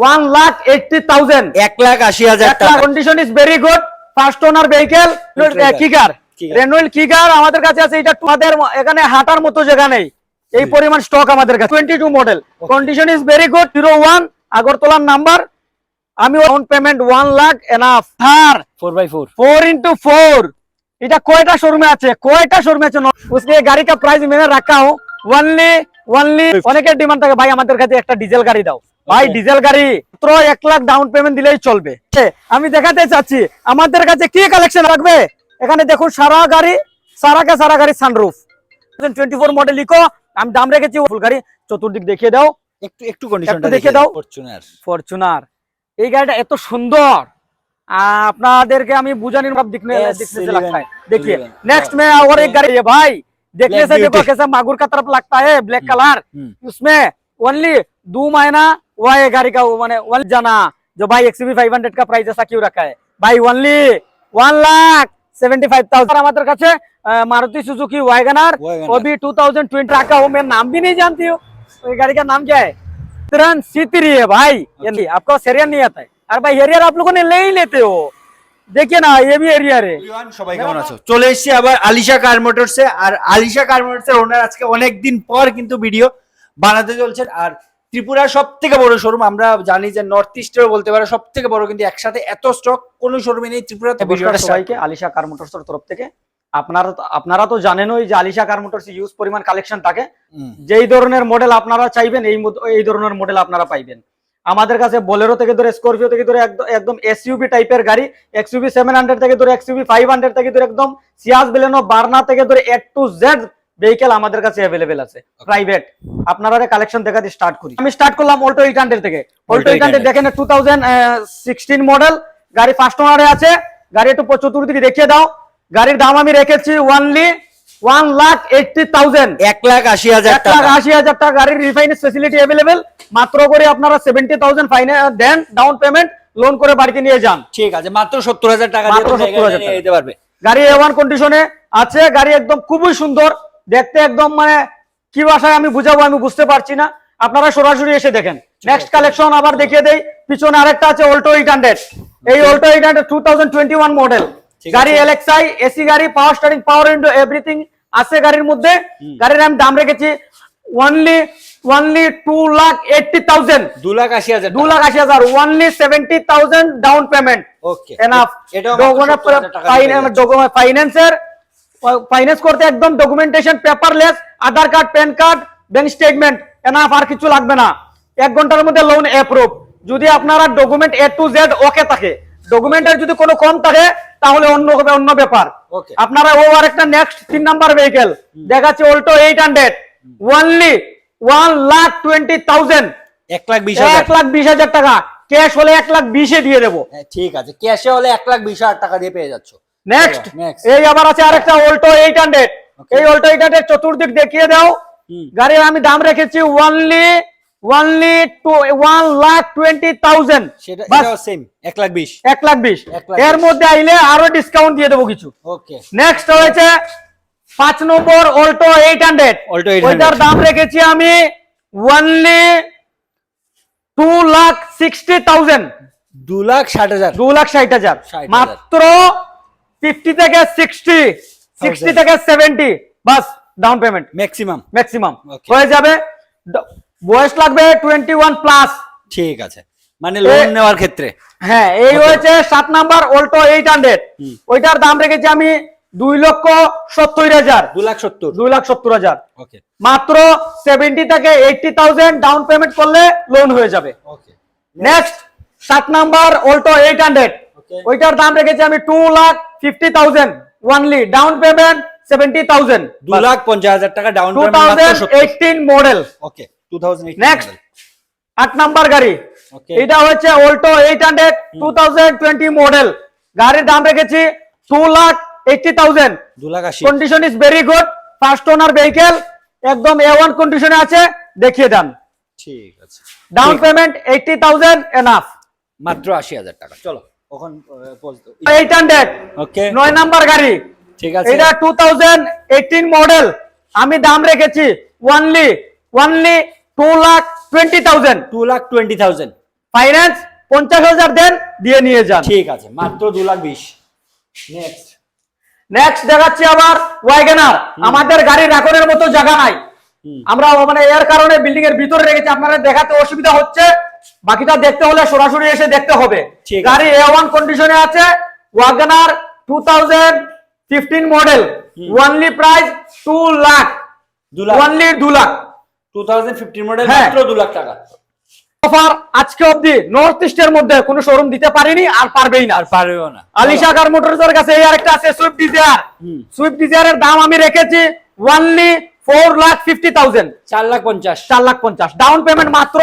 1,80,000, 1,80,000 টাকা। Condition is very good, first owner vehicle, কিকার Reynold কিকার আমাদের কাছে আছে। এটা তোমাদের এখানে হাঁটার মতো জায়গা নেই, এই পরিমাণ স্টক আমাদের কাছে। 22 model, condition is very good, 01 আগরতলার নাম্বার। আমি ডাউন পেমেন্ট 1 লাখ এনাফ। থার 4x4 4x4, এটা কয়টা শোরুমে আছে, কয়টা শোরুমে আছে, उसके गाड़ी का प्राइस मैंने रखा हूँ ओनली অনেকের ডিমান্ড থাকে ভাই আমাদের কাছে একটা ডিজেল গাড়ি দাও। ভাই ডিজেল গাড়ি মাত্র 1 লাখ ডাউন পেমেন্ট দিলেই চলবে। আমি দেখাতে চাচ্ছি আমাদের কাছে কি কালেকশন রাখবে। এখানে দেখুন সারা গাড়ি সানরুফ 2024 মডেল ইকো। আমি দাম রেখেছি ফুল গাড়ি। চতুর্দিক দেখিয়ে দাও, একটু কন্ডিশনটা দেখিয়ে দাও। ফরচুনার এই গাড়িটা এত সুন্দর, আপনাদেরকে আমি বুঝানোর ভাব दिखने से लगता है। देखिए नेक्स्ट में और एक गाड़ी है भाई, देखने से देखो कैसा मागुर का तरफ लगता है, ब्लैक कलर। उसमें ओनली 2 महीना हुआ है गाड़ी का, मैंने वन जाना जो भाई XUV 500 का प्राइस ऐसा क्यों रखा है भाई। ओनली 1,75,000 हमारे काছে मारुति सुजुकी वैगनर, वो भी 2020 रखा हूँ। मैं नाम भी नहीं जानती हूँ, गाड़ी का नाम क्या है, C3 है भाई। आपको सेरियर नहीं आता है, अरे भाई एरियर आप लोगों ने ले ही लेते हो, देखिए ना ये भी एरियर है। সবাই কেমন আছো? চলে এসেছি আবার আলিশা কার মোটরসে। আর আলিশা কার মোটরসের ওনার আজকে অনেকদিন পর কিন্তু ভিডিও বানাতে চলছেন। আর ত্রিপুরার সব থেকে বড় শোরুম, আমরা জানি যে নর্থ ইস্টেরও বলতে পারে সব থেকে বড়, কিন্তু একসাথে এত স্টক কোনো শোরুমে নেই ত্রিপুরাতে। ভিডিওটা সবাইকে আলিশা কার মোটরসের তরফ থেকে আপনারা তো জানেনই যে আলিশা কার মোটরস ইউজ পরিমাণ কালেকশন থাকে। যেই ধরনের মডেল আপনারা চাইবেন এই ধরনের মডেল আপনারা পাইবেন আমাদের কাছে। বোলেরো থেকে ধরে স্করপিও থেকে ধরে একদম এসইউভি টাইপের গাড়ি, XUV 700 থেকে ধরে XUV 500 থেকে ধরে একদম সিয়াস বেলেনো বার্না থেকে ধরে A to Z ভেহিকেল আমাদের কাছে अवेलेबल আছে প্রাইভেট। আপনারা কালেকশন দেখাতে স্টার্ট করি। আমি স্টার্ট করলাম অল্টো 800 থেকে। অল্টো 800 দেখেন 2016 মডেল গাড়ি, ফার্স্ট ওনারে আছে। গাড়ি একটু চতুর্দিকে দেখিয়ে দাও। গাড়ির দাম আমি রেখেছি ওনলি 1,80,000, 1,80,000 টাকা। গাড়ির রিফাইন্যান্স ফ্যাসিলিটি अवेलेबल, মাত্র করে আপনারা 70,000 ফাইন্যান্স দেন, ডাউন পেমেন্ট লোন করে বাড়িতে নিয়ে যান। ঠিক আছে, মাত্র 70,000 টাকা দিয়ে নিয়ে যেতে পারবে। গাড়ি A1 কন্ডিশনে আছে। গাড়ি একদম খুবই সুন্দর দেখতে, একদম মানে কি ভাষায় আমি বুঝাবো আমি বুঝতে পারছি না, আপনারা সরাসরি এসে দেখেন। নেক্সট কালেকশন আবার দেখিয়ে দেই। পিছনে আরেকটা আছে অল্টো 800। এই অল্টো 800 2021 মডেল গাড়ি, LXI এসি গাড়ি, power steering, power window everything আছে গাড়ির মধ্যে। গাড়ির আমি দাম রেখেছি only 2,80,000, 2,80,000, only 70,000 down payment. Okay enough. ফাইন্যান্সের ফাইন্যান্স করতে একদম documentation paperless, Aadhaar card, PAN card, bank statement enough, আর কিছু লাগবে না। 1 ঘন্টার মধ্যে লোন অ্যাপ্রুভ। যদি আপনারা ডকুমেন্ট A to Z ওকে থাকে, ডকুমেন্টের যদি কোনো কম থাকে তাহলে অন্য ব্যাপার। আপনারা ও আরেকটা নেক্সট 3 নাম্বার ভেহিকেল দেখাচ্ছি অল্টো 800, ওনলি 1,20,000, 1,20,000 টাকা। ক্যাশ হলে 1,20,000 এ দিয়ে দেবো। ঠিক আছে, ক্যাশে হলে 1,20,000 টাকা দিয়ে পেয়ে যাচ্ছ। নেক্সট এই আবার আছে আরেকটা অল্টো 800। এই অল্টো 800 চতুর্দিক দেখিয়ে দাও। গাড়ির আমি দাম রেখেছি ওনলি 1,20,000, সেটাও সেম 1,20,000, 1,20,000। এর মধ্যে আইলে আরো ডিসকাউন্ট দিয়ে দেবো কিছু। ওকে, নেক্সট হয়েছে 5 নম্বর অল্টো 800। ওইটার দাম রেখেছি আমি ওনলি 2,60,000, 2,60,000, মাত্র 50 থেকে 60 থেকে 70 বাস ডাউন পেমেন্ট ম্যাক্সিমাম হয়ে যাবে। বয়স লাগবে 21 প্লাস। ঠিক আছে, মানে লোন নেওয়ার ক্ষেত্রে। হ্যাঁ, এই হয়েছে 7 নাম্বার অল্টো 800। ওইটার দাম রেখেছি আমি 2,70,000, 2,70,000। ওকে, মাত্র 70 থেকে 80,000 ডাউন পেমেন্ট করলে লোন হয়ে যাবে। ওকে, নেক্সট 7 নাম্বার অল্টো 800। ওইটার দাম রেখেছি আমি 2,50,000, ওনলি ডাউন পেমেন্ট 70,000, 2,50,000 টাকা ডাউন পেমেন্ট, 2018 মডেল। ওকে, 2018 নেক্সট 8 নাম্বার গাড়ি, এটা হচ্ছে অল্টো 800 2020 মডেল। গাড়ির দাম রেখেছি 2,80,000, 2,80,000। Condition is very good, first owner vehicle, একদম A1 কন্ডিশনে আছে। দেখিয়ে দেন। ঠিক আছে, ডাউন পেমেন্ট 80,000 এনাফ, মাত্র 80,000 টাকা। চলো ওখান 800। ওকে, 9 নাম্বার গাড়ি, ঠিক আছে, এটা 2018 মডেল। আমি দাম রেখেছি ওনলি 2,20,000, 2,20,000, ফাইন্যান্স 50,000 দেন, দিয়ে নিয়ে যান। ঠিক আছে, মাত্র 2,20,000। নেক্সট নেক্সট দেখাচ্ছি আবার ওয়াগনার। আমাদের গাড়ি রাখনের মতো জায়গা নাই, আমরা মানে এর কারণে বিল্ডিং এর ভিতরে রেখেছি, আপনারা দেখাতে অসুবিধা হচ্ছে, বাকিটা দেখতে হলে সরাসরি এসে দেখতে হবে। ঠিক আছে। গাড়ি A1 কন্ডিশনে আছে, WagonR 2015 model, only price 2 lakh, 2 lakh, only 2 lakh 2015 model, হ্যাঁ। মাত্র 2 লাখ টাকা অফার। আজকে অবধি নর্থ ইস্টের মধ্যে কোনো শোরুম দিতে পারিনি আর পারবেই না। আর পারবেও না। আলিশা কার মোটরসের কাছে এই আরেকটা আছে সুইফট ডিজায়ার। সুইফট ডিজায়ারের দাম আমি রেখেছি ওনলি 4,50,000, 4,50,000। 4,50,000। ডাউন পেমেন্ট মাত্র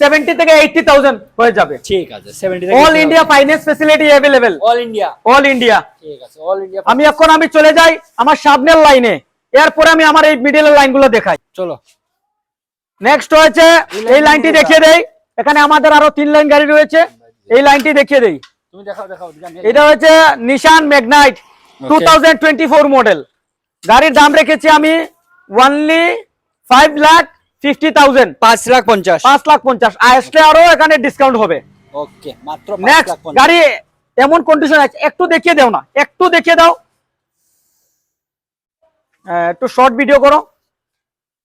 70 থেকে 80,000 হয়ে যাবে। ঠিক আছে, 70 all India finance facility available, all India. All India. ঠিক আছে, অল ইন্ডিয়া। আমি চলে যাই আমার সামনের লাইনে, এরপরে আমি আমার এই মিডলের লাইনগুলো দেখাই। চলো। নেক্সট হয়েছে এই লাইনটি দেখিয়ে দেই, এখানে আমাদের আরো 3 লাইন গাড়ি রয়েছে, এই লাইনটি দেখিয়ে দেই। তুমি দেখাও দেখাও। এটা হচ্ছে নিশান ম্যাগনাইট 2024 মডেল। গাড়ির দাম রেখেছি আমি ওনলি 5,50,000, 5,50,000। 5,50,000। আসলে আরো এখানে ডিসকাউন্ট হবে। ওকে, মাত্র নেক্সট 5,50,000। গাড়ি এমন কন্ডিশন আছে, একটু দেখিয়ে দাও না, একটু দেখিয়ে দাও, একটু শর্ট ভিডিও করো।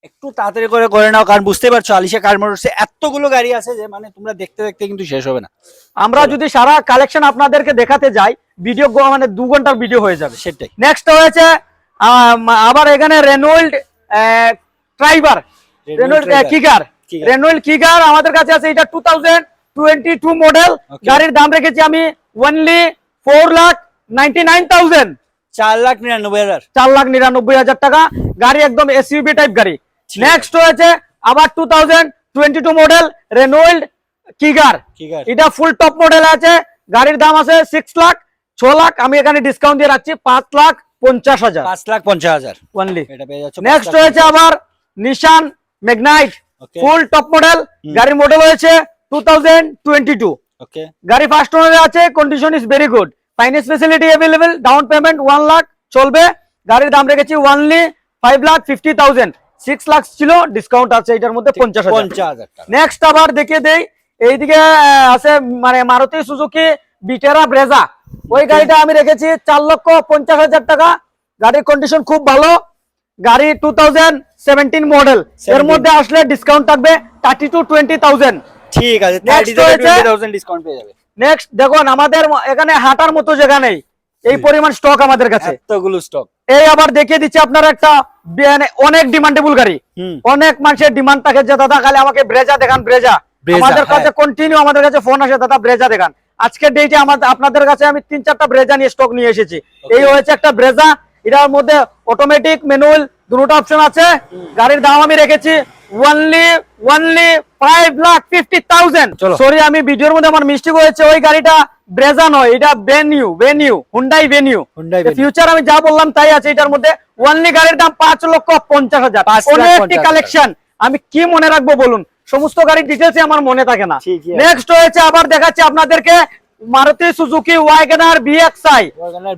একটু তাড়াতাড়ি করে নাও, কারণ বুঝতে পারছো আলিশা কার মোটরসে এতগুলো গাড়ি আছে যে মানে তোমরা দেখতে দেখতে কিন্তু শেষ হবে না। আমরা যদি সারা কালেকশন আপনাদেরকে দেখাতে যাই, ভিডিও মানে 2 ঘন্টার ভিডিও হয়ে যাবে। সেটাই। নেক্সট হয়েছে আবার এখানে রেনল্ড ট্রাইবার, রেনল্ড কিগার, রেনল্ড কিগার আমাদের কাছে আছে। এটা 2022 মডেল। গাড়ির দাম রেখেছি আমি ওনলি 4,99,000, 4,99,000। 4,99,000 টাকা। গাড়ি একদম এসইউভি টাইপ গাড়ি। নেক্সট হয়েছে আবার 2022 মডেল রেনল্ড কিগার, এটা ফুল টপ মডেল আছে। গাড়ির দাম আছে 6 লাখ, 6 লাখ। আমি এখানে ডিসকাউন্ট দিয়ে রাখছি 5,50,000, 5,50,000 অনলি। এটা পেয়ে যাচ্ছ। নেক্সট হয়েছে আবার নিশান ম্যাগনাইট ফুল টপ মডেল। গাড়ির মডেল হয়েছে 2022। ওকে, গাড়ি ফার্স্ট ওনারে আছে, condition is very good, finance facility available, down payment 1 lakh চলবে। গাড়ির দাম রেখেছি ওনলি 5,50,000, 6 লাখ ছিল, ডিসকাউন্ট আছে এটার মধ্যে 50,000 টাকা। নেক্সট আবার দেখিয়ে দেই, এইদিকে আছে মানে মারুতি সুজুকি বিটেরা ব্রেজা, ওই গাড়িটা আমি রেখেছি 4,50,000 টাকা। গাড়ির কন্ডিশন খুব ভালো, গাড়ি 2017 মডেল, এর মধ্যে আসলে ডিসকাউন্ট থাকবে 30 to 20,000। ঠিক আছে, Next হয়েছে 20,000 ডিসকাউন্ট পেয়ে যাবে। নেক্সট দেখুন, আমাদের এখানে হাঁটার মতো জায়গা নেই, এই পরিমাণ স্টক আমাদের কাছে, এতগুলো স্টক। এই আবার দেখিয়ে দিচ্ছি আপনারা একটা অনেক ডিমান্ডেবল গাড়ি। অনেক মানুষের ডিমান্ড থাকে যে দাদা খালি আমাকে ব্রেজা দেখান, ব্রেজা। আমাদের কাছে কন্টিনিউ আমাদের কাছে ফোন আসে, দাদা ব্রেজা দেখান। আজকের ডেটে আপনাদের কাছে আমি 3-4টা ব্রেজা নিয়ে স্টক নিয়ে এসেছি। এই হয়েছে একটা ব্রেজা, এটার মধ্যে অটোমেটিক ম্যানুয়াল দুটো অপশন আছে। গাড়ির দাম আমি রেখেছি ওনলি 5,50,000। সরি, আমি ভিডিওর মধ্যে আমার মিস্টেক হয়েছে, ওই গাড়িটা ব্রেজা নয়, এটা ভেনিউ, হুন্ডাই ভেনিউ। ফিউচার আমি যা বললাম তাই আছে এটার মধ্যে। ওনলি গাড়ির দাম 5,50,000। অনেকটি কালেকশন, আমি কি মনে রাখবো বলুন, সমস্ত গাড়ির ডিটেলস আমার মনে থাকে না। নেক্সট হয়েছে আবার দেখাচ্ছি আপনাদেরকে মারুতি সুজুকি ওয়াগনার BXi,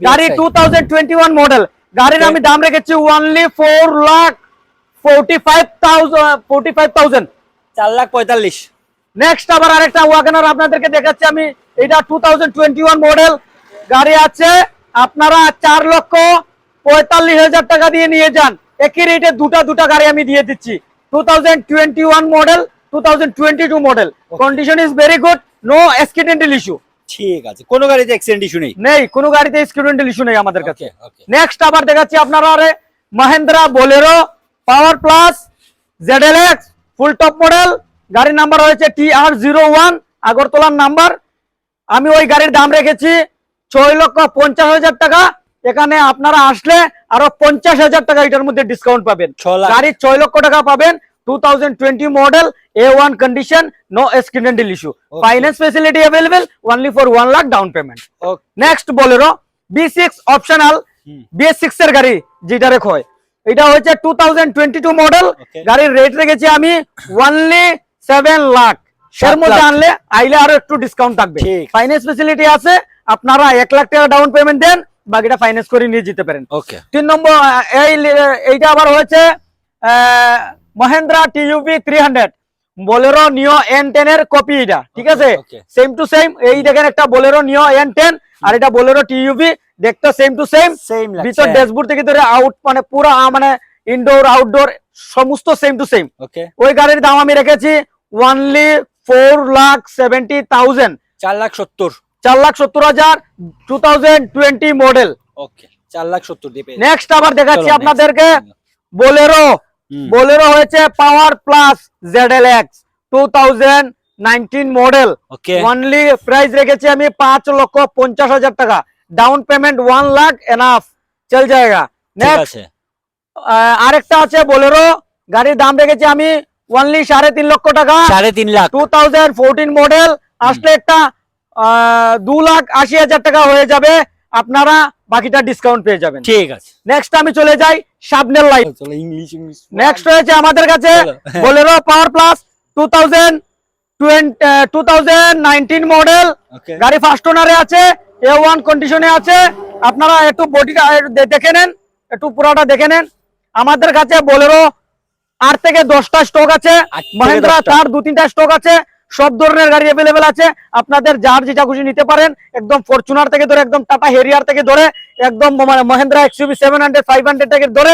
গাড়ি 2021 মডেল। গাড়ির আমি দাম রেখেছি ওনলি 4,45,000, 4,45,000। নেক্সট আবার আরেকটা ওয়াগনার আপনাদেরকে দেখাচ্ছি আমি, এটা 2021 মডেল। গাড়ি আছে আপনারা 4,45,000 টাকা দিয়ে নিয়ে যান, একই রেটে দুটা গাড়ি আমি দিয়ে দিচ্ছি। 2021 model, 2022 model, condition is very good, no accidental issue. ঠিক আছে, কোনো গাড়িতে অ্যাক্সিডেন্ট ইস্যু নেই? নেই, কোনো গাড়িতে অ্যাক্সিডেন্টাল ইস্যু নেই আমাদের কাছে। ওকে। নেক্সট আবার দেখাচ্ছি আপনারা Mahindra Bolero power plus ZLX ফুল টপ মডেল। গাড়ির নাম্বার হয়েছে TR01, আগরতলার নাম্বার। আমি ওই গাড়ির দাম রেখেছি 6,50,000 টাকা। এখানে আপনারা আসলে আরো 50,000 টাকা এটার মধ্যে ডিসকাউন্ট পাবেন। গাড়ির 6 লক্ষ টাকা পাবেন, 2020 model, A1 condition, no accidental issue, finance facility available, only for 1 lakh down payment. Next Bolero B6 optional, BS6 এর গাড়ি যেটা হয়, এটা হচ্ছে 2022 মডেল। গাড়ির রেট রেখেছি আমি only 7 লাখ। এর মধ্যে আনলে আইলে আরো একটু ডিসকাউন্ট থাকবে, ফাইন্যান্স ফ্যাসিলিটি আছে। আপনারা 1 লাখ টাকা ডাউন পেমেন্ট দেন, বাকিটা ফাইন্যান্স করে নিয়ে যেতে পারেন। 3 নম্বর এইটা আবার হয়েছে মহেন্দ্রা TUV 300 বোলেরো নিও N10 এর কপি এটা, ঠিক আছে, okay. Same to same. এই দেখেন একটা বোলেরো নিও N10 আর এটা বোলেরো টিইউভি, দেখতে সেম টু সেম। সেম ভিতর ড্যাশবোর্ড থেকে ধরে আউট মানে পুরো মানে ইনডোর আউটডোর সমস্ত সেম টু সেম। ওকে, ওই গাড়ির দাম আমি রেখেছি অনলি 4,70,000, 4,70,000। 4,70,000, 2020 মডেল। ওকে, 4,70,000 দিয়ে পেয়ে নেক্সট আবার দেখাচ্ছি চলো, আপনাদেরকে বোলেরো। বোলেরো হয়েছে পাওয়ার প্লাস ZLX 2019 মডেল। ওকে, অনলি প্রাইস রেখেছি আমি 5,50,000 টাকা, ডাউন পেমেন্ট 1 লাখ এনাফ চল যায়গা। ঠিক নেক্সট আছে। আরেকটা আছে বোলেরো, গাড়ির দাম রেখেছি আমি অনলি 3.5 লক্ষ টাকা, 3.5 লাখ 2014 মডেল। আসলে একটা 2,80,000 টাকা হয়ে যাবে, আপনারা বাকিটা ডিসকাউন্ট পেয়ে যাবেন। ঠিক আছে। নেক্সট আমি চলে যাই সামনের লাইন। চলো ইংলিশ নেক্সট রয়েছে আমাদের কাছে চলো, হ্যাঁ। Bolero power plus 2019 model. Okay, গাড়ি ফার্স্ট ওনারে আছে, A1 কন্ডিশনে আছে। আপনারা একটু বডিটা দেখে নেন, একটু পুরোটা দেখে নেন। আমাদের কাছে বোলেরো 8 থেকে 10টা স্টক আছে, 8 থেকে মহিন্দ্রা 10টা। থার 2-3টা স্টক আছে। সব ধরনের গাড়ি অ্যাভেলেবেল আছে, আপনাদের যার যেটা খুশি নিতে পারেন। একদম ফরচুনার থেকে ধরে একদম টাটা হেরিয়ার থেকে ধরে একদম মহিন্দ্রা XUV 700 500 থেকে ধরে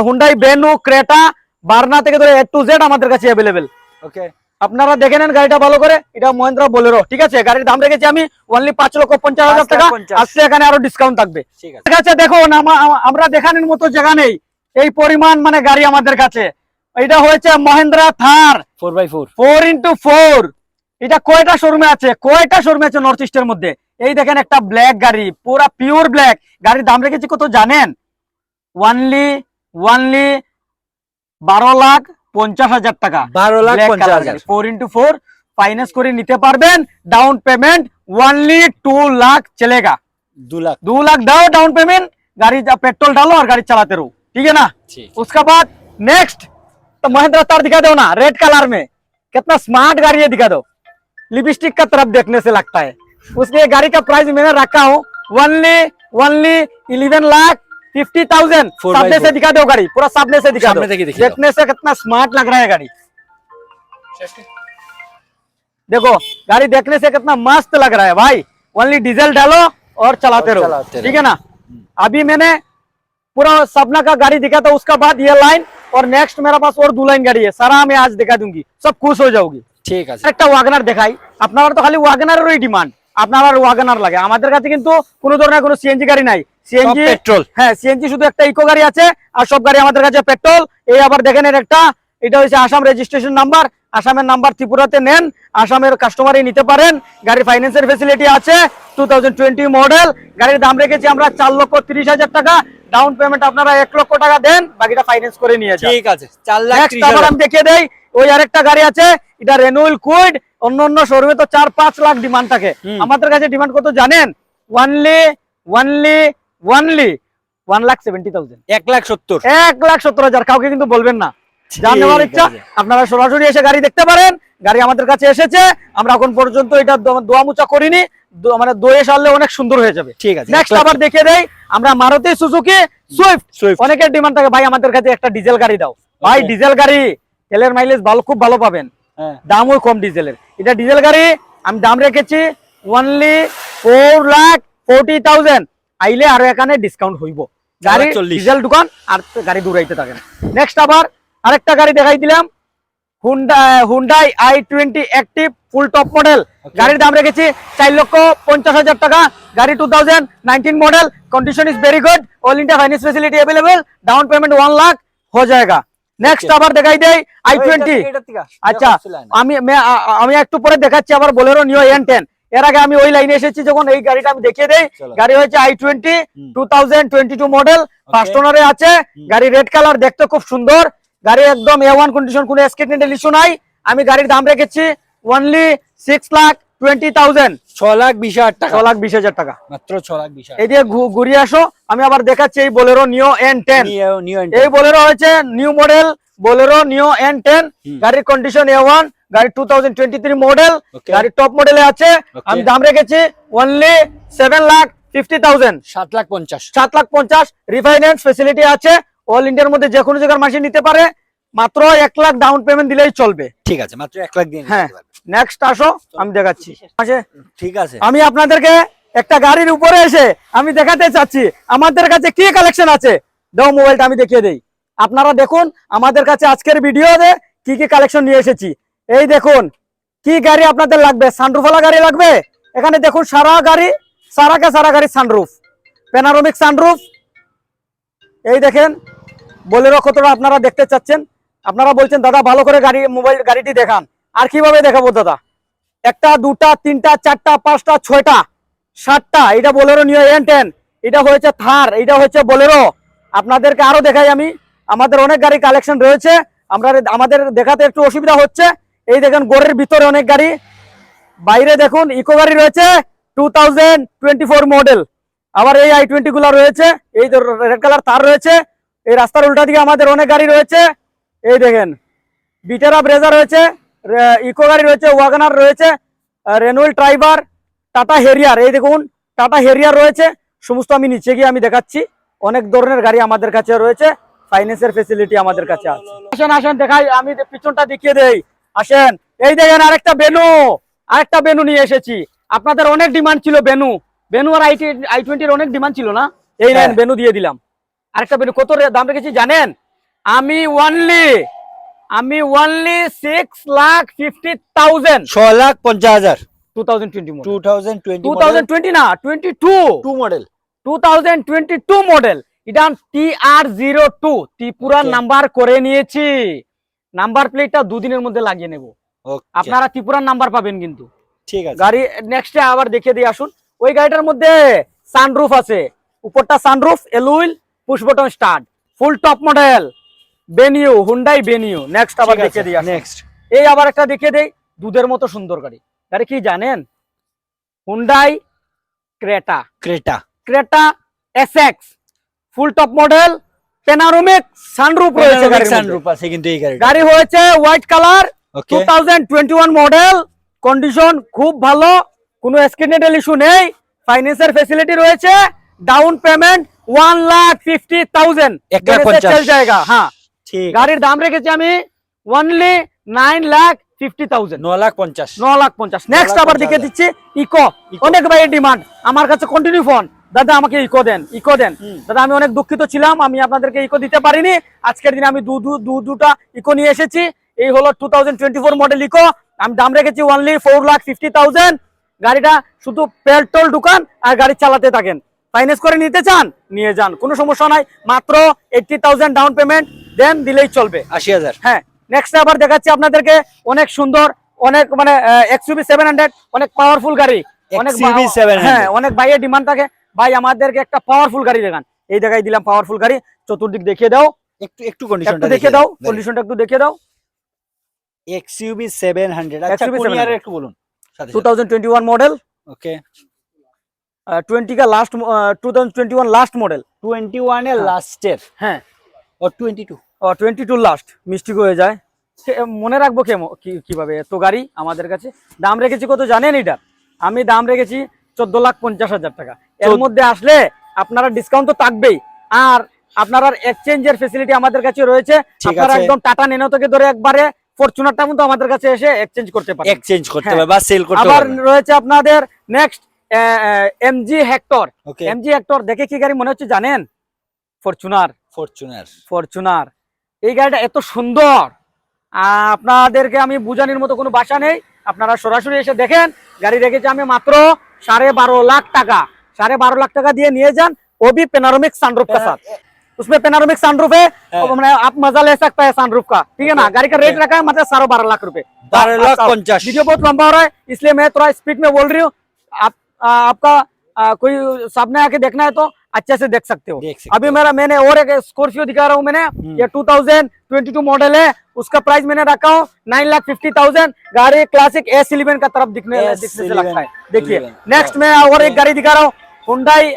হুন্ডাই ভেনু ক্রেটা বার্না থেকে ধরে A to Z আমাদের কাছে অ্যাভেলেবেল। ওকে, আপনারা দেখে নেন গাড়িটা ভালো করে। এটা মহিন্দ্রা বোলেরো, ঠিক আছে। গাড়ির দাম রেখেছি আমি অনলি 5,50,000 টাকা। 5,50,000 আসলে এখানে আরো ডিসকাউন্ট থাকবে। ঠিক আছে। ঠিক আছে, দেখুন আমরা দেখানোর মতো জায়গা নেই, এই পরিমাণ মানে গাড়ি আমাদের কাছে। এটা হয়েছে মহিন্দ্রা থার 4x4 4x4। এটা কয়টা শোরুমে আছে, কয়টা শোরুমে আছে নর্থ ইস্টের মধ্যে। এই দেখেন একটা ব্ল্যাক গাড়ি, পুরা পিওর ব্ল্যাক। গাড়ির দাম রেখেছি কত জানেন? অনলি 12,50,000 টাকা। 12,50,000 4x4 ফাইন্যান্স করে নিতে পারবেন, ডাউন পেমেন্ট অনলি 2 লাখ চলেगा। 2 लाख 2 लाख दाओ डाउन पेमेंट, गाड़ी पेट्रोल डालो और गाड़ी चलाते रहो, ठीक है ना। ठीक। उसका बाद नेक्स्ट तो महिंद्रा थार दिखा दो ना, रेड कलर में कितना स्मार्ट गाड़ी है, दिखा दो। लिपस्टिक का तरफ देखने से लगता है। उसके गाड़ी का प्राइस मैंने रखा हूँ ओनली 11,50,000। 4x4 सामने से दिखा दो गाड़ी, पूरा सामने से दिखा दो, सामने से दिखा दो। देखने से कितना स्मार्ट लग रहा है गाड़ी। देखो गाड़ी देखने से कितना मस्त लग रहा है भाई। ओनली डीजल डालो और चलाते रहो, ठीक है ना। अभी मैंने पूरा सपना का गाड़ी दिखा था, उसका बाद ये लाइन और नेक्स्ट मेरा पास और 2 लाइन गाड़ी है, सारा मैं आज दिखा दूंगी, सब खुश हो जाओगी। ঠিক আছে। একটা ওয়াগনার দেখাই। আপনারা তো খালি ওয়াগনারেরই ডিমান্ড, আপনারা ওয়াগনার লাগে। আমাদের কাছে কিন্তু কোনো ধরনের কোনো সিএনজি গাড়ি নাই। CNG petrol. হ্যাঁ, সিএনজি শুধু একটা ইকো গাড়ি আছে, আর সব গাড়ি আমাদের কাছে পেট্রোল। এই আবার দেখেন এর একটা, এটা হচ্ছে আসাম রেজিস্ট্রেশন নাম্বার, আসামের নাম্বার ত্রিপুরাতে নেন, আসামের কাস্টমারই নিতে পারেন। গাড়ি ফাইন্যান্সের ফেসিলিটি আছে, 2020 মডেল। গাড়ির দাম রেখেছি আমরা 4,30,000 টাকা, ডাউন পেমেন্ট আপনারা 1 লক্ষ টাকা দেন, বাকিটা ফাইন্যান্স করে নিয়ে যান। ঠিক আছে, 4,30,000 নেক্সট আবার আমি দেখিয়ে দেই, ওই আরেকটা গাড়ি আছে, এটা রেনুয়েল কুইড। অন্য শোরুমে তো 4-5 লাখ ডিমান্ড থাকে, আমাদের কাছে ডিমান্ড কত জানেন? অনলি 1,70,000। 1,70,000 1,70,000, কাউকে কিন্তু বলবেন না। যার নেওয়ার ইচ্ছা আপনারা সরাসরি এসে গাড়ি দেখতে পারেন। গাড়ি আমাদের কাছে এসেছে, আমরা এখন পর্যন্ত এটা দোয়া মুচা করিনি, মানে দোয়ে সারলে অনেক সুন্দর হয়ে যাবে। ঠিক আছে। নেক্সট আবার দেখিয়ে দেই, আমরা মারুতি সুজুকি সুইফট। অনেকের ডিমান্ড থাকে ভাই আমাদের কাছে একটা ডিজেল গাড়ি দাও। ভাই ডিজেল গাড়ি তেলের মাইলেজ ভালো, খুব ভালো পাবেন, দামও কম ডিজেলের। এটা ডিজেল গাড়ি, আমি দাম রেখেছি অনলি 4,40,000। আইলে আরো এখানে ডিসকাউন্ট হইব। গাড়ি 4,40,000 ডিজেল দোকান আর গাড়ি দূরাইতে থাকে না। নেক্সট আবার আরেকটা গাড়ি দেখাই দিলাম, হুন্ডাই i20 অ্যাক্টিভ ফুল টপ মডেল। গাড়ির দাম রেখেছি 4,50,000 টাকা। গাড়ি 2019 model, condition is very good, all India finance facility available, down payment 1 lakh हो जाएगा। नेक्स्ट আবার দেখাই দেই i20। আচ্ছা আমি একটু পরে দেখাচ্ছি আবার বোলেরো নিও N10। এর আগে আমি ওই লাইনে এসেছি যখন এই গাড়িটা আমি দেখিয়ে দেই। গাড়ি হচ্ছে i20 2022 মডেল, ফার্স্ট ওনারে আছে। গাড়ি রেড কালার, দেখতে খুব সুন্দর। গাড়ি একদম A1 কন্ডিশন, কোনো স্কেটনেটের ইস্যু নাই। আমি গাড়ির দাম রেখেছি অনলি 6,20,000। 6,20,000 টাকা, 6,20,000 টাকা মাত্র 6,20,000। এই দিয়ে ঘুরিয়ে আসো। আমি আবার দেখাচ্ছি এই বোলেরো নিও N10। এই বোলেরো হয়েছে নিউ মডেল, বোলেরো নিও N10। গাড়ির কন্ডিশন A1, গাড়ি 2023 মডেল, গাড়ি টপ মডেলে আছে। আমি দাম রেখেছি অনলি 7,50,000। 7,50,000। 7,50,000 রিফাইন্যান্স ফেসিলিটি আছে। অল ইন্ডিয়ার মধ্যে যে কোনো জায়গার মাসে নিতে পারে, মাত্র 1 লাখ ডাউন পেমেন্ট দিলেই চলবে। ঠিক আছে, মাত্র 1 লাখ দিয়ে হ্যাঁ, নিতে পারবে। নেক্সট আসো, আমি দেখাচ্ছি। ঠিক আছে, আমি আপনাদেরকে একটা গাড়ির উপরে এসে আমি দেখাতে চাচ্ছি আমাদের কাছে কি কালেকশন আছে। দাও মোবাইলটা, আমি দেখিয়ে দেই। আপনারা দেখুন আমাদের কাছে আজকের ভিডিওতে কি কি কালেকশন নিয়ে এসেছি। এই দেখুন, কি গাড়ি আপনাদের লাগবে? সানরুফওয়ালা গাড়ি লাগবে? এখানে দেখুন সারা গাড়ি সানরুফ, প্যানোরামিক সানরুফ। এই দেখেন বোলেরো কতটা আপনারা দেখতে চাচ্ছেন। আপনারা বলছেন দাদা ভালো করে গাড়িটি দেখান। আর কিভাবে দেখাবো দাদা? একটা, দুটা, তিনটা, চারটা, পাঁচটা, ছয়টা, সাতটা, এটা বোলেরো নিয়ে এন10, এটা হয়েছে থার, এটা হচ্ছে বোলেরো। আপনাদেরকে আরো দেখাই আমি, আমাদের অনেক গাড়ি কালেকশন রয়েছে। আমাদের দেখাতে একটু অসুবিধা হচ্ছে। এই দেখেন গোরের ভিতরে অনেক গাড়ি, বাইরে দেখুন ইকো গাড়ি রয়েছে 2024 মডেল। আবার এই i20 গুলা রয়েছে, এই রেড কালার তার রয়েছে। এই রাস্তার উল্টা দিকে আমাদের অনেক গাড়ি রয়েছে। এই দেখেন বিটেরা ব্রেজা রয়েছে, ইকো গাড়ি রয়েছে, ওয়াগনার রয়েছে, রেনওয়েল ট্রাইবার, টাটা হেরিয়ার। এই দেখুন টাটা হেরিয়ার রয়েছে। সমস্ত আমি নিচে গিয়ে আমি দেখাচ্ছি। অনেক ধরনের গাড়ি আমাদের কাছে রয়েছে, ফাইন্যান্সের ফেসিলিটি আমাদের কাছে আছে। আসেন আসেন দেখাই, আমি পিছনটা দেখিয়ে দেই। আসেন, এই দেখেন আরেকটা বেনু নিয়ে এসেছি। আপনাদের অনেক ডিমান্ড ছিল বেনু আর i20 অনেক ডিমান্ড ছিল না? এই নেন বেনু দিয়ে দিলাম। আরেকটা বেনু কত দাম রেখেছি জানেন? আমি অনলি 6,50,000, 6,50,000, 2020 মডেল। 2020 না 22 মডেল, 2022 মডেল। এটা TR02 ত্রিপুরা নাম্বার করে নিয়েছি। নাম্বার প্লেটটা দুদিনের মধ্যে লাগিয়ে নেব। আপনারা ত্রিপুরার নাম্বার পাবেন কিন্তু। ঠিক আছে, গাড়ি নেক্সটে আবার দেখিয়ে দিয়ে আসুন। ওই গাড়িটার মধ্যে সানরুফ আছে, উপরটা সানরুফ, এলুইল, push button start, full top model, Venue, Hyundai Venue. Next আবার দেখিয়ে দিই। নেক্সট এই আবার একটা দেখিয়ে দেই, দুধের মতো সুন্দর গাড়ি। গাড়ি কি জানেন? হুন্ডাই ক্রেটা SX, ফুল টপ মডেল, প্যানোরামিক সানরুফ রয়েছে। সানরুফ আছে কিন্তু এই গাড়ি হয়েছে হোয়াইট কালার, 2021 মডেল। কন্ডিশন খুব ভালো, কোনো অ্যাক্সিডেন্টাল ইস্যু নেই, ফাইন্যান্সের ফ্যাসিলিটি রয়েছে। ডাউন পেমেন্ট 1,50,000 জায়গা। হ্যাঁ, গাড়ির দাম রেখেছি আমি অনলি 9,50,000, 9,50,000। নেক্সট আবার দেখে দিচ্ছি ইকো। অনেক ভাইয়ের ডিমান্ড, আমার কাছে কন্টিনিউ ফোন, দাদা আমাকে ইকো দেন। দাদা আমি অনেক দুঃখিত ছিলাম, আমি আপনাদেরকে ইকো দিতে পারিনি। আজকের দিনে আমি দুটা ইকো নিয়ে এসেছি। এই হলো 2024 মডেল ইকো। আমি দাম রেখেছি অনলি 4,50,000। গাড়িটা শুধু পেট্রোল ঢুকান আর গাড়ি চালাতে থাকেন। ফাইন্যান্স করে নিতে চান নিয়ে যান, কোনো সমস্যা নাই। মাত্র 80,000 ডাউন পেমেন্ট দেন, দিলেই চলবে। 80,000। হ্যাঁ, নেক্সট আবার দেখাচ্ছি আপনাদেরকে অনেক সুন্দর, অনেক মানে XUV 700, অনেক পাওয়ারফুল গাড়ি। হ্যাঁ, অনেক ভাইয়ের ডিমান্ড থাকে, ভাই আমাদেরকে একটা পাওয়ারফুল গাড়ি দেখান। এই দেখাই দিলাম পাওয়ারফুল গাড়ি। চতুর্দিক দেখিয়ে দাও, একটু কন্ডিশনটা দেখিয়ে দাও, কন্ডিশনটা একটু দেখিয়ে দাও। XUV 700, আচ্ছা কোন ইয়ার একটু বলুন। 2021 মডেল। ওকে, 20 का लास्ट 2021 লাস্ট মডেল। 21 এর লাস্টের। হ্যাঁ, ও 22 লাস্ট। মিস্টেক হয়ে যায়, মনে রাখবো কিভাবে? এত গাড়ি আমাদের কাছে। দাম রেখেছি কত জানেন? এটা আমি দাম রেখেছি 14,50,000 টাকা। এর মধ্যে আসলে আপনারা ডিসকাউন্ট তো থাকবেই, আর আপনারা এক্সচেঞ্জের ফ্যাসিলিটি আমাদের কাছে রয়েছে। আপনারা একদম টাটা নেনো থেকে ধরে একবারে ফরচুনারটা মতো আমাদের কাছে এসে এক্সচেঞ্জ করতে পারবেন, বা সেল করতে আবার পারবেন। রয়েছে আপনাদের next MG hectare. MG hectare দেখে কি গাড়ি মনে হচ্ছে জানেন? ফরচুনার। এই গাড়িটা এত সুন্দর, আপনাদেরকে আমি বুঝানোর মতো কোনো ভাষা নেই। আপনারা সরাসরি এসে দেখেন। গাড়ি রেখেছি আমি মাত্র 12.5 লাখ টাকা। 12.5 লাখ টাকা দিয়ে নিয়ে যান, वो भी पैनोरामिक सनरूफ के साथ। उसमें पैनोरामिक सनरूफ है, आप मजा ले सकते हैं सनरूफ का। ठीक है ना? गाड़ी का रेट रखा है मतलब 12.5 लाख रुपए। 12,50,000। वीडियो बहुत लंबा हो रहा है, इसलिए मैं थोड़ा स्पीड में बोल रही हूँ। आपका कोई सामने आके देखना है तो अच्छे से देख सकते हो। अभी मैंने और एक स्कॉर्पियो दिखा रहा हूँ मैंने, ये 2022 मॉडल है। उसका प्राइस मैंने रखा हूँ 9,50,000। गाड़ी क्लासिक S11 का तरफ दिखने से लगता है। देखिए नेक्स्ट मैं और एक गाड़ी दिखा रहा हूँ, हुंडई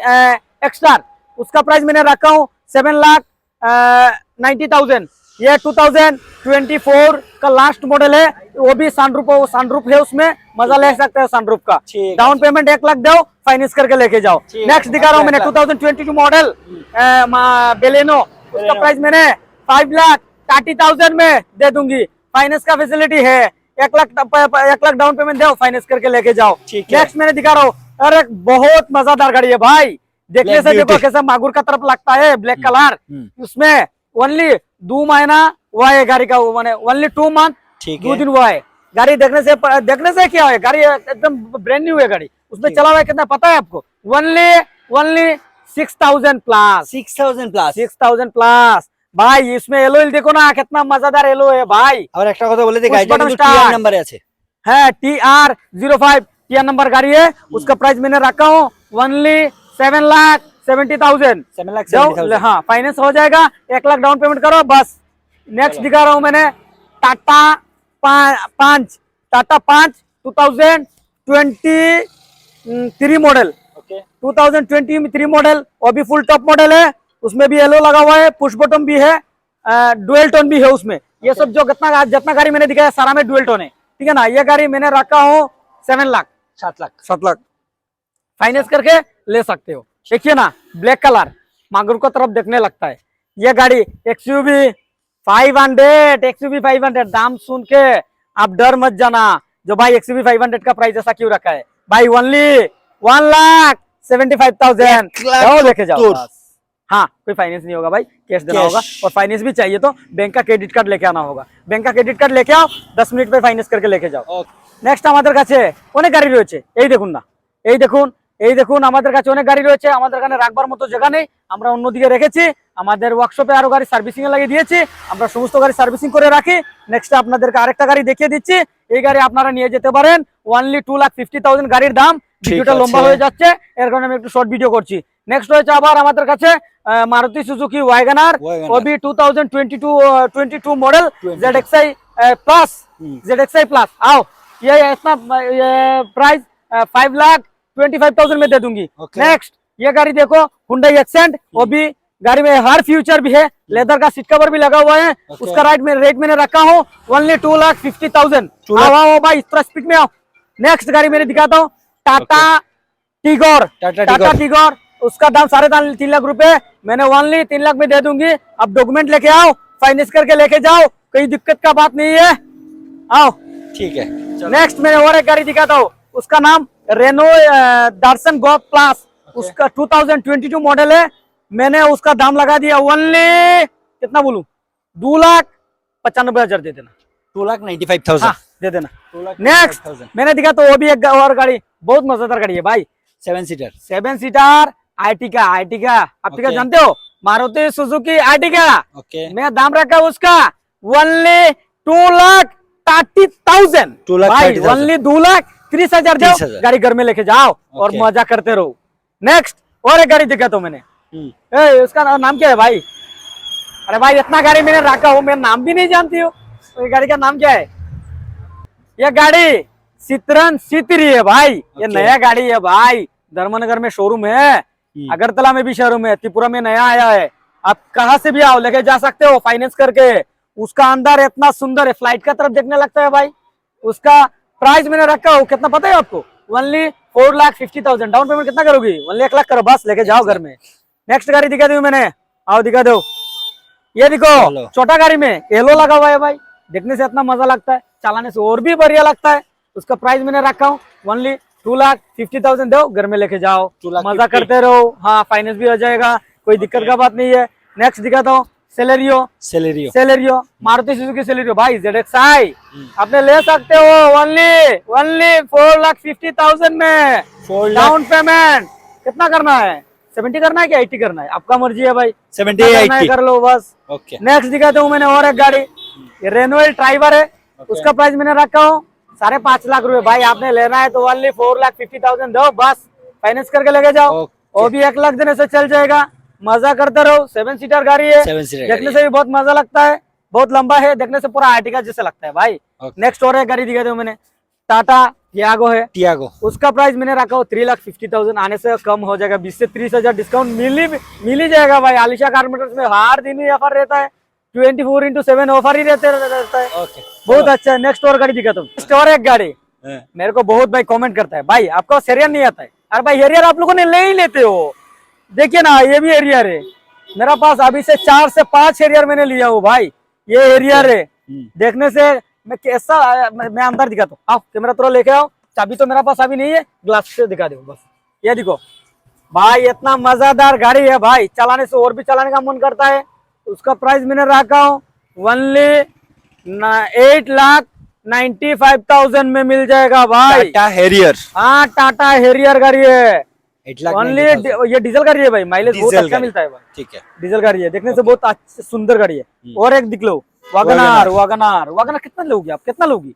एक्स्टार। उसका प्राइस मैंने रखा हूँ 7,90,000। ये 2024 का लास्ट मॉडल है, वो भी सनरूफ है, उसमें मजा ले सकते हैं सनरूफ का। डाउन पेमेंट 1 लाख दो, फाइनेंस करके लेके जाओ। नेक्स्ट दिखा रहा हूँ मैंने 2022 मॉडल बेलेनो। उसका प्राइस मैंने 30,000 में दे दूंगी, फाइनेंस का फैसिलिटी है। 1 लाख डाउन पेमेंट दो, फाइनेंस करके लेके जाओ। ठीक है। नेक्स्ट मैंने दिखा रहा हूँ, अरे बहुत मजेदार गाड़ी है भाई, देखने Black से देखो Beauty। कैसा मागुर का तरफ लगता है, ब्लैक कलर। उसमें ओनली 2 महीना हुआ है गाड़ी का, मैंने ओनली 2 मंथ, ठीक 2 है। दिन हुआ है। गाड़ी देखने से क्या है, गाड़ी एकदम ब्रांड न्यू है गाड़ी। उसमें चला हुआ है कितना पता है आपको? Only 6,000 plus, 6000 plus. 6,000 प्लस भाई। इसमें एलो देखो ना, कितना मजेदार एलो है भाई। আবার একটা কথা বলে দে, Push গাড়িটা button কিন্তু start। টিআর নাম্বারে আছে। है TR05 टीआर नंबर गाड़ी है। उसका प्राइस मैंने रखा हूँ ओनली 7,70,000। 7,70,000। हाँ, फाइनेंस हो जाएगा, 1 लाख डाउन पेमेंट करो बस। नेक्स्ट दिखा रहा हूँ मैंने टाटा पंच 2023 मॉडल, ओके 2023 मॉडल, वो भी फुल टॉप मॉडल है। उसमें भी येलो लगा हुआ है, पुश बटन भी है, डुअल टोन भी है उसमें। ये सब जो जितना गाड़ी मैंने दिखाया सारा में डुअल टोन है, ठीक है ना। ये गाड़ी मैंने रखा हूँ 7 लाख, 7 लाख। फाइनेंस करके ले सकते हो। देखिए ना, ब्लैक कलर मागुर को तरफ देखने लगता है। ये गाड़ी XUV 500, दाम सुन के आप डर मत जाना। जो भाई XUV 500 का प्राइस ऐसा क्यों रखा है भाई? ओनली 1,75,000 जाओ लेके जाओ बस। हाँ, कोई फाइनेंस नहीं होगा भाई, कैश देना होगा। और फाइनेंस भी चाहिए तो बैंक का क्रेडिट कार्ड लेके आना होगा। बैंक का क्रेडिट कार्ड लेके आओ, 10 मिनट पे फाइनेंस करके लेके जाओ। নেক্সট আমাদের কাছে অনেক গাড়ি রয়েছে, এই দেখুন না, এই দেখুন আমাদের কাছে অনেক গাড়ি রয়েছে। আমাদের এখানে রাখবার মতো জায়গা নেই, আমরা অন্যদিকে রেখেছি। আমাদের ওয়ার্কশপে আরো গাড়ি সার্ভিসিং এ লাগিয়ে দিয়েছি, আমরা সমস্ত গাড়ি সার্ভিসিং করে রাখি। নেক্সট আপনাদেরকে আরেকটা গাড়ি দেখিয়ে দিচ্ছি, এই গাড়ি আপনারা নিয়ে যেতে পারেন। ওনলি 2,50,000 গাড়ির দাম। ভিডিওটা লম্বা হয়ে যাচ্ছে, এর কারণে আমি একটু শর্ট ভিডিও করছি। নেক্সট রয়েছে আবার আমাদের কাছে মারুতি সুজুকি ওয়াগনার, ওবি 2022 মডেল, ZXi प्लस। आओ, ये इतना प्राइस 5,25,000 में दे दूंगी। नेक्स्ट ये गाड़ी देखो, हुंडई एक्सेंट, वो भी गाड़ी में हर फ्यूचर भी है, लेदर का सीट कवर भी लगा हुआ है। उसका रेट मैंने रखा हूँ ओनली 2,50,000। आओ भाई, इस तरह स्पीड में आओ। नेक्स्ट गाड़ी मैंने दिखाता हूँ, टाटा टिगोर। उसका दाम 3.5 लाख रुपए, मैंने ओनली 3 लाख में दे दूंगी। अब डॉक्यूमेंट लेके आओ, फाइनेंस करके लेके जाओ, कोई दिक्कत का बात नहीं है। आओ, ठीक है। नेक्स्ट मैंने और एक गाड़ी दिखाता हूँ, उसका नाम रेनो डार्सन गो प्लस। उसका 2022 मॉडल है। मैंने उसका दाम लगा दिया ओनली, कितना बोलूं, 2,95,000 दे देना। 2,95,000 हाँ, दे देना। नेक्स्ट मैंने दिखा तो वो भी एक और गाड़ी, बहुत मजेदार गाड़ी है भाई, 7 सीटर। 7 seater Ertiga. आर्टिका जानते हो, मारुति सुजुकी आर्टिका। मैं दाम रखा उसका ओनली 2,30,000 भाई, ओनली 2,30,000 जाओ, गाड़ी घर में लेके जाओ और मजा करते रहो। नेक्स्ट और एक गाड़ी दिखा तो मैंने, उसका नाम क्या है भाई? अरे भाई, इतना गाड़ी मैंने रखा हूँ, मैं नाम भी नहीं जानती हूँ। ये गाड़ी का नाम क्या है? ये गाड़ी सितरन C3 है भाई। ये नया गाड़ी है भाई, धर्मनगर में शोरूम है, अगरतला में भी शोरूम है, त्रिपुरा में नया आया है। आप कहाँ से भी आओ, लेके जा सकते हो फाइनेंस करके। उसका अंदर इतना सुंदर है, फ्लाइट का तरफ देखने लगता है भाई। उसका प्राइस मैंने रखा हो, कितना पता है आपको? ओनली 4,50,000। डाउन पेमेंट कितना करोगी? ओनली 1 लाख करो बस, लेके जाओ घर में। नेक्स्ट गाड़ी दिखा दी मैंने, आओ दिखा दो। ये देखो, छोटा गाड़ी में येलो लगा हुआ है भाई, देखने से इतना मजा लगता है, चलाने से और भी बढ़िया लगता है। उसका प्राइस मैंने रखा हूँ ओनली 2,50,000 दो, घर में लेके जाओ, मजा करते रहो। हाँ, फाइनेंस भी हो जाएगा, कोई दिक्कत का बात नहीं है। नेक्स्ट दिखाता हूँ, सेलेरियो, मारुति सुजुकी सेलेरियो भाई, ZXi आपने ले सकते हो ओनली 4,50,000 में। डाउन पेमेंट कितना करना है? 70 करना है क्या 80 करना है? आपका मर्जी है भाई, 70 कर लो बस। नेक्स्ट दिखाता हूँ मैंने और एक गाड़ी, ये रेनोवेल ड्राइवर है। उसका प्राइस मैंने रखा हूँ 5.5 लाख रुपए भाई। आपने लेना है तो ओनली 4,50,000 दो बस, फाइनेंस करके लेके जाओ। वो भी 1 लाख देने से चल जाएगा, मजा करते रहो। 7 सीटर गाड़ी है, देखने से भी बहुत मजा लगता है, बहुत लंबा है, देखने से पूरा आर्टिका जैसे लगता है भाई। नेक्स्ट और एक गाड़ी दिखाते हूँ मैंने, टाटा टियागो है। उसका प्राइस मैंने रखा हो 3,50,000, आने से कम हो जाएगा, 20 से 30,000 डिस्काउंट मिल ही जाएगा भाई। आलिशा कार मोटर्स में हर दिन ही ऑफर रहता है, 24x7 ऑफर ही रहता है। बहुत अच्छा है। नेक्स्ट और गाड़ी दिखाता हूँ, नेक्स्ट और एक गाड़ी। मेरे को बहुत भाई कमेंट करता है, भाई आपको हेरियर नहीं आता है। अरे भाई, हेरियर आप लोगों ने ले ही लेते हो, देखिए ना, ये भी हेरियर है मेरा पास। अभी से 4 से 5 हेरियर मैंने लिया हूँ भाई। ये एरियर है, देखने से मैं कैसा, मैं अंदर दिखाता हूँ, आओ कैमरा थोड़ा लेके आओ, चाबी तो मेरा पास अभी नहीं है, ग्लास से दिखा दो बस। ये देखो भाई, इतना मजेदार गाड़ी है भाई, चलाने से और भी चलाने का मन करता है। उसका प्राइस मैंने रखा हूँ ओनली 8,95,000 में मिल जाएगा भाई। टाटा हैरियर, हाँ टाटा हैरियर गाड़ी है, 8,90,000। ये डीजल गाड़ी है भाई, माइलेज बहुत डीजल अच्छा गाड़ी। मिलता है भाई, ठीक है, डीजल गाड़ी है, देखने से बहुत अच्छी सुंदर गाड़ी है। और एक दिख लो वैगनआर, वैगनआर, वैगनआर कितना लोगी आप, कितना लोगी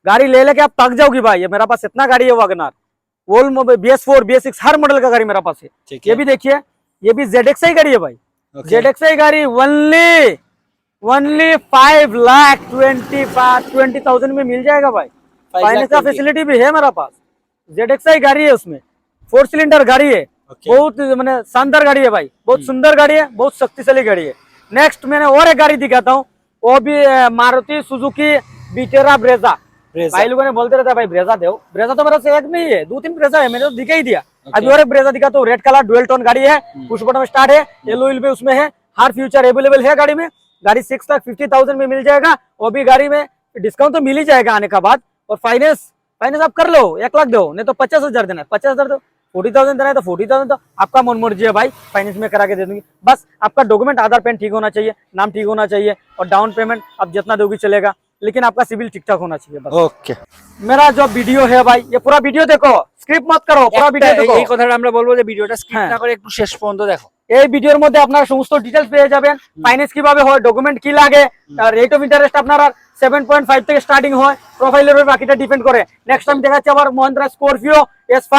गाड़ी ले लेके आप थक जाओगी भाई। ये मेरा पास इतना गाड़ी है वैगनआर, वोल्वो BS4 BS6 हर मॉडल का गाड़ी मेरा पास है। ठीक ये है। भी देखिए, ये भी ZXi गाड़ी है भाई, Okay. ZXi गाड़ी ओनली 5,20,000 में मिल जाएगा भाई। फाइनेंस का 5,20,000 फैसिलिटी भी है मेरा पास। ZXi गाड़ी है, उसमें 4 सिलेंडर गाड़ी है, Okay. बहुत मैंने शानदार गाड़ी है भाई, बहुत सुंदर गाड़ी है, बहुत शक्तिशाली गाड़ी है। नेक्स्ट मैंने और एक गाड़ी दिखाता हूँ, वो भी मारुति सुजुकी विटेरा ब्रेजा। ब्रेजा। भाई लोगों ने बोलते रहता है भाई ब्रेजा दो, ब्रेजा तो मेरा से एक नहीं है, 2-3 ब्रेजा है, मैंने तो दिखा ही दिया। अभी और एक ब्रेजा दिखा, तो रेड कलर डुअल टोन गाड़ी है, पुश बटन स्टार्ट है, येलो व्हील भी उसमें है, हर फ्यूचर अवेलेबल है गाड़ी में। गाड़ी 6,50,000 में मिल जाएगा, वो भी गाड़ी में डिस्काउंट तो मिल ही जाएगा आने का बाद। और फाइनेंस आप कर लो, 1 लाख दो, नहीं तो 50,000 देना है, 50,000 दो, 40,000 देना है तो 40,000 दो, आपका मन मर्जी है भाई, फाइनेंस में करा के दे दूंगी। बस आपका डॉक्यूमेंट आधार पेन ठीक होना चाहिए, नाम ठीक होना चाहिए, और डाउन पेमेंट आप जितना दोगी चलेगा, लेकिन आपका सिविल ठीक ठाक होना चाहिए बस। ओके, मेरा जो वीडियो है भाई, ये पूरा वीडियो देखो, स्क्रिप्ट मत करो, पूरा वीडियो দেখো। এই কথাটা আমরা বলবো যে ভিডিওটা স্কিপ হ্যাঁ। না করে একটু শেষ পর্যন্ত দেখো। এই ভিডিওর মধ্যে আপনারা সমস্ত ডিটেলস পেয়ে যাবেন, ফাইন্যান্স কিভাবে হয়, ডকুমেন্ট কি লাগে, রেট অফ ইন্টারেস্ট আপনারা 7.5 থেকে স্টার্টিং হয়, প্রোফাইলের উপর বাকিটা ডিপেন্ড করে। নেক্সট টাইম দেখাচ্ছি আবার মহিন্দ্রা স্করপিও S5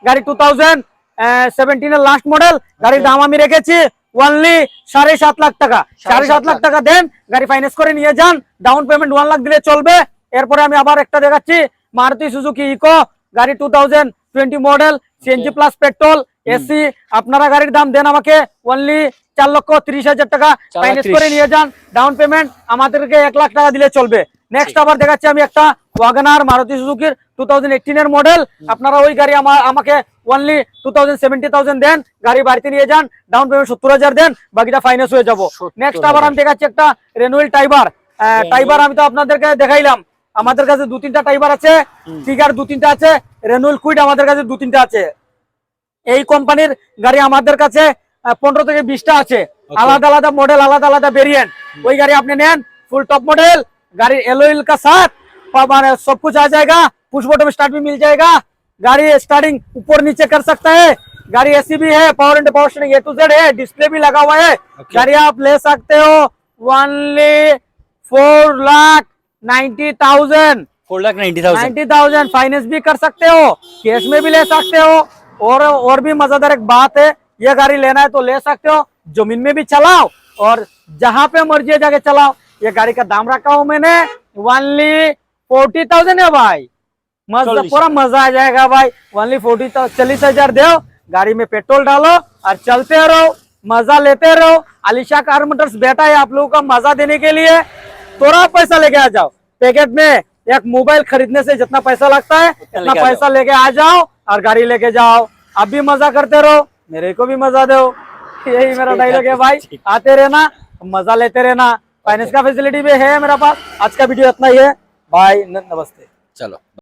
গাড়ি 2017 এর লাস্ট মডেল, গাড়ির দাম আমি রেখেছি ওনলি 7.5 লাখ টাকা। 7.5 লাখ টাকা দেন, গাড়ি ফাইন্যান্স করে নিয়ে যান, ডাউন পেমেন্ট 1 লাখ দিলে চলবে। এরপরে আমি আবার একটা দেখাচ্ছি মারুতি সুজুকি ইকো গাড়ি 2020 model, CNG plus petrol, AC. আপনারা গাড়ির দাম দেন আমাকে ওনলি 4,30,000 টাকা, ফাইন্যান্স করে নিয়ে যান, ডাউন পেমেন্ট আমাদেরকে 1 লাখ টাকা দিলে চলবে। নেক্সট আবার দেখাচ্ছি আমি একটা ওয়াগনার মারুতি সুজুকির 2018 এর মডেল, আপনারা ওই গাড়ি আমাকে ওনলি 2,70,000 দেন, গাড়ি বাড়িতে নিয়ে যান, ডাউন পেমেন্ট 70,000 দেন, বাকিটা ফাইন্যান্স হয়ে যাবো। নেক্সট আবার আমি দেখাচ্ছি একটা রেনুয়েল টাইবার। টাইবার আমি তো আপনাদেরকে দেখাইলাম, আমাদের কাছে 2-3টা টাইবার আছে, টিগার 2-3টা আছে, রেনুয়েল কুইড আমাদের কাছে 2-3টা আছে। এই কোম্পানির গাড়ি আমাদের কাছে 15 থেকে 20টা আছে, আলাদা আলাদা মডেল, আলাদা আলাদা वेरिएंट। ওই গাড়ি আপনি নেন, फुल टॉप मॉडल, गाड़ी एलओएल का साथ सब कुछ आ जाएगा, पुश बटन स्टार्ट भी मिल जाएगा, गाड़ी स्टार्टिंग ऊपर नीचे कर सकता है, गाड़ी एसी भी है, power and power steering A to Z है, डिस्प्ले भी लगा हुआ है। गाड़ी आप ले सकते हो ओनली 4,90,000 4,90,000 फाइनेंस भी कर सकते हो, कैश में भी ले सकते हो। और भी मजेदार एक बात है, ये गाड़ी लेना है तो ले सकते हो, जमीन में भी चलाओ और जहां पे मर्जी जाके चलाओ। ये गाड़ी का दाम रखा हूं मैंने ओनली 40,000 है भाई, मजा पूरा मजा आ जाएगा भाई। ओनली 40,000 दो, गाड़ी में पेट्रोल डालो और चलते रहो, मजा लेते रहो। आलिशा कार मोटर्स बैठा है आप लोगों का मजा देने के लिए, थोड़ा पैसा लेके आ जाओ। पैकेट में एक मोबाइल खरीदने से जितना पैसा लगता है इतना पैसा लेके आ जाओ और गाड़ी लेके जाओ, अब भी मजा करते रहो, मेरे को भी मजा दो। यही मेरा डायलॉग है भाई, आते रहना, मजा लेते रहना, फाइनेंस का फैसिलिटी भी है मेरा पास। आज का वीडियो इतना ही है, बाय, नमस्ते। चलो।